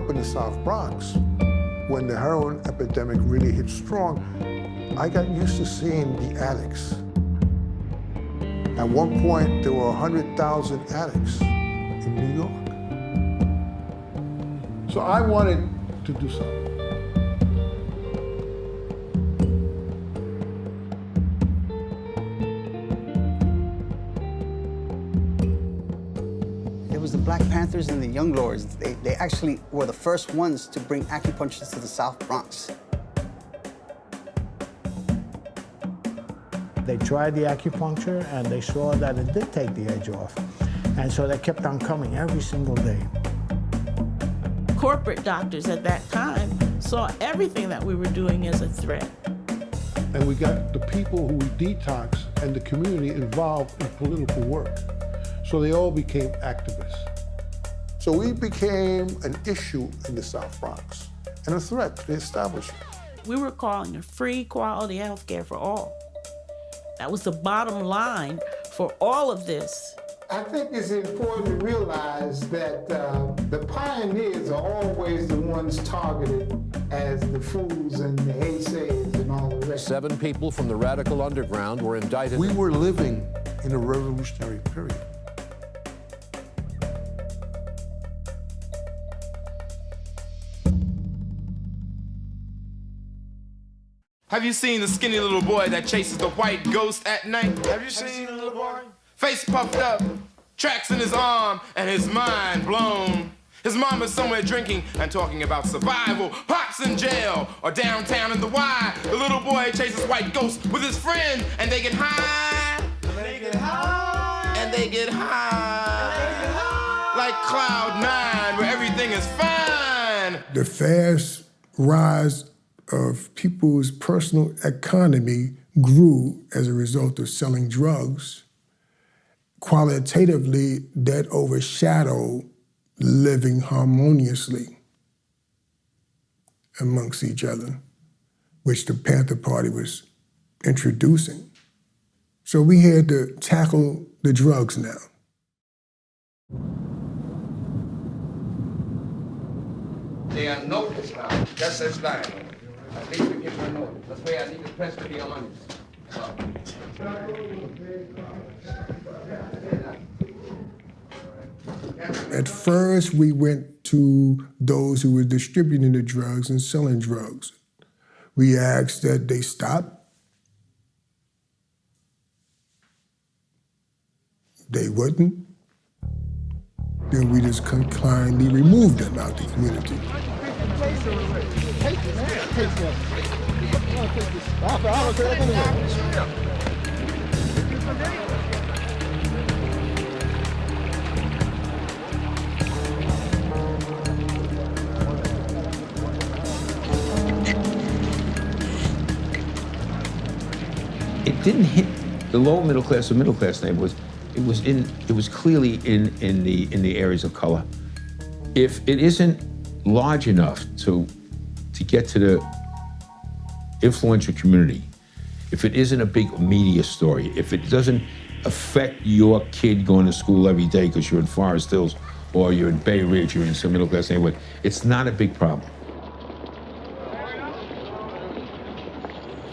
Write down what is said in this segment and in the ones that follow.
up in the South Bronx, when the heroin epidemic really hit strong, I got used to seeing the addicts. At one point, there were 100,000 addicts in New York. So I wanted to do something. There was the Black Panthers and the Young Lords. They actually were the first ones to bring acupuncture to the South Bronx. They tried the acupuncture and they saw that it did take the edge off. And so they kept on coming every single day. Corporate doctors at that time saw everything that we were doing as a threat. And we got the people who we detox and the community involved in political work. So they all became activists. So we became an issue in the South Bronx and a threat to the establishment. We were calling for free quality health care for all. That was the bottom line for all of this. I think it's important to realize that the pioneers are always the ones targeted as the fools and the naysayers and all the rest. 7 people from the radical underground were indicted. We were living in a revolutionary period. Have you seen the skinny little boy that chases the white ghost at night? Have you seen the little boy? Face puffed up, tracks in his arm, and his mind blown. His mom is somewhere drinking and talking about survival. Pops in jail or downtown in the Y. The little boy chases white ghosts with his friend, and they get high. And they get high. And they get high. And they get high. Like Cloud 9, where everything is fine. The fast rise of people's personal economy grew as a result of selling drugs. Qualitatively, that overshadowed living harmoniously amongst each other, which the Panther Party was introducing. So we had to tackle the drugs now. They are noticed now, just as lying. At least we give her notice. That's why I need the press to be honest. At first, we went to those who were distributing the drugs and selling drugs. We asked that they stop. They wouldn't. Then we just kindly removed them out the community. It didn't hit the lower middle class or middle class neighborhoods. It was clearly in the areas of color. If it isn't large enough to get to the influential community, if it isn't a big media story, if it doesn't affect your kid going to school every day because you're in Forest Hills or you're in Bay Ridge, you're in some middle class neighborhood, it's not a big problem.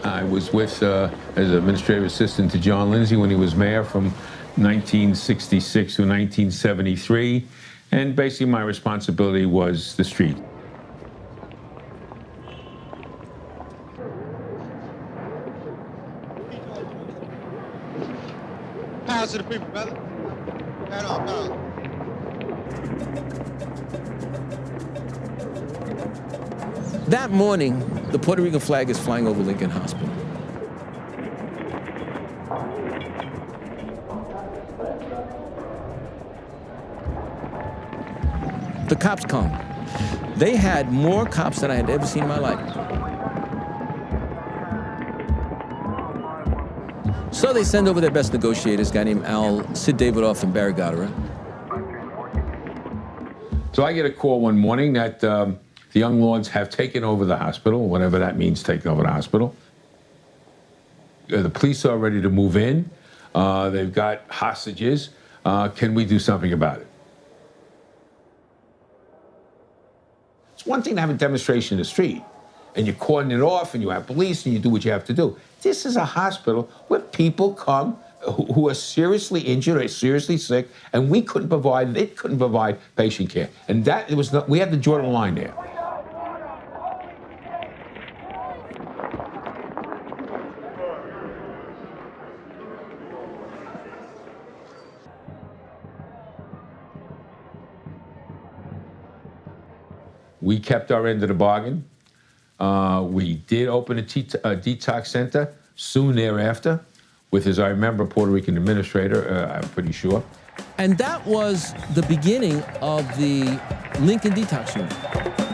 I was with, as administrative assistant to John Lindsay when he was mayor from 1966 to 1973, and basically my responsibility was the street. Pass to the people, brother. Head on, brother. That morning, the Puerto Rican flag is flying over Lincoln Hospital. The cops come. They had more cops than I had ever seen in my life. So they send over their best negotiators, a guy named Sid Davidoff and Barry Goddard. So I get a call one morning that the Young Lords have taken over the hospital, whatever that means, taking over the hospital. The police are ready to move in. They've got hostages. Can we do something about it? It's one thing to have a demonstration in the street, and you cordon it off, and you have police, and you do what you have to do. This is a hospital where people come who are seriously injured or seriously sick, and it couldn't provide patient care. And that, we had to draw the line there. We kept our end of the bargain. We did open a detox center soon thereafter with, as I remember, a Puerto Rican administrator, I'm pretty sure. And that was the beginning of the Lincoln Detox Unit.